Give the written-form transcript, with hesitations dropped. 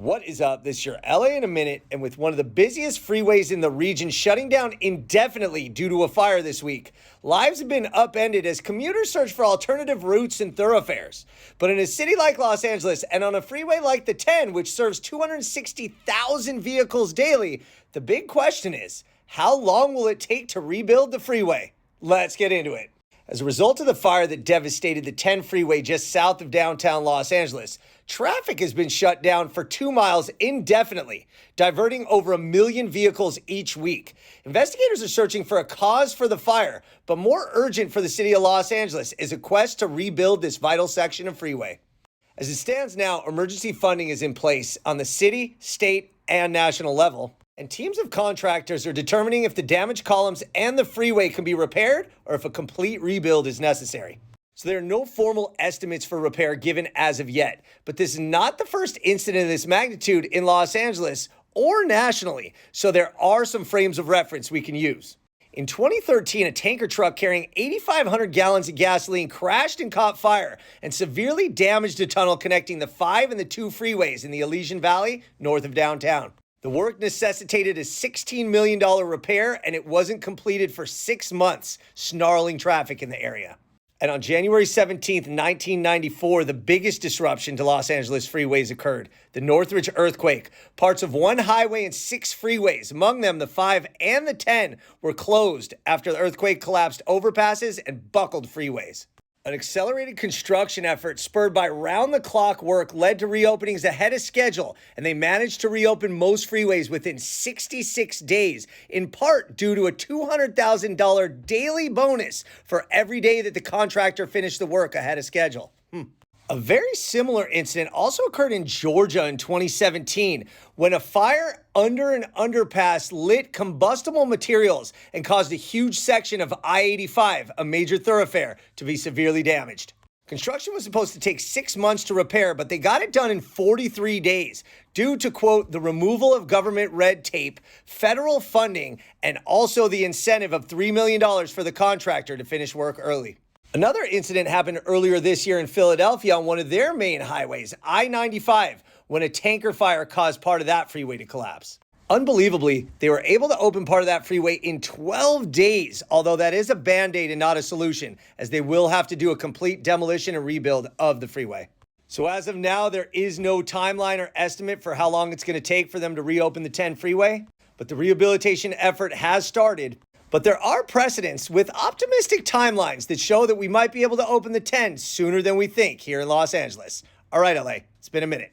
What is up? This is your LA in a minute, and with one of the busiest freeways in the region shutting down indefinitely due to a fire this week, lives have been upended as commuters search for alternative routes and thoroughfares. But in a city like Los Angeles and on a freeway like the 10, which serves 260,000 vehicles daily, the big question is, how long will it take to rebuild the freeway? Let's get into it. As a result of the fire that devastated the 10 freeway just south of downtown Los Angeles, traffic has been shut down for 2 miles indefinitely, diverting over 1 million vehicles each week. Investigators are searching for a cause for the fire, but more urgent for the city of Los Angeles is a quest to rebuild this vital section of freeway. As it stands now, emergency funding is in place on the city, state, and national level. And teams of contractors are determining if the damaged columns and the freeway can be repaired or if a complete rebuild is necessary. So there are no formal estimates for repair given as of yet, but this is not the first incident of this magnitude in Los Angeles or nationally, so there are some frames of reference we can use. In 2013, a tanker truck carrying 8,500 gallons of gasoline crashed and caught fire and severely damaged a tunnel connecting the 5 and the 2 freeways in the Elysian Valley north of downtown. The work necessitated a $16 million repair, and it wasn't completed for 6 months, snarling traffic in the area. And on January 17, 1994, the biggest disruption to Los Angeles freeways occurred. The Northridge earthquake. Parts of 1 highway and 6 freeways, among them the 5 and the 10, were closed after the earthquake collapsed overpasses and buckled freeways. An accelerated construction effort spurred by round-the-clock work led to reopenings ahead of schedule, and they managed to reopen most freeways within 66 days, in part due to a $200,000 daily bonus for every day that the contractor finished the work ahead of schedule. A very similar incident also occurred in Georgia in 2017 when a fire under an underpass lit combustible materials and caused a huge section of I-85, a major thoroughfare, to be severely damaged. Construction was supposed to take 6 months to repair, but they got it done in 43 days due to, quote, the removal of government red tape, federal funding, and also the incentive of $3 million for the contractor to finish work early. Another incident happened earlier this year in Philadelphia on one of their main highways, I-95, when a tanker fire caused part of that freeway to collapse. Unbelievably, they were able to open part of that freeway in 12 days, although that is a Band-Aid and not a solution, as they will have to do a complete demolition and rebuild of the freeway. So as of now, there is no timeline or estimate for how long it's going to take for them to reopen the 10 freeway, but the rehabilitation effort has started. But there are precedents with optimistic timelines that show that we might be able to open the 10 sooner than we think here in Los Angeles. All right, LA, it's been a minute.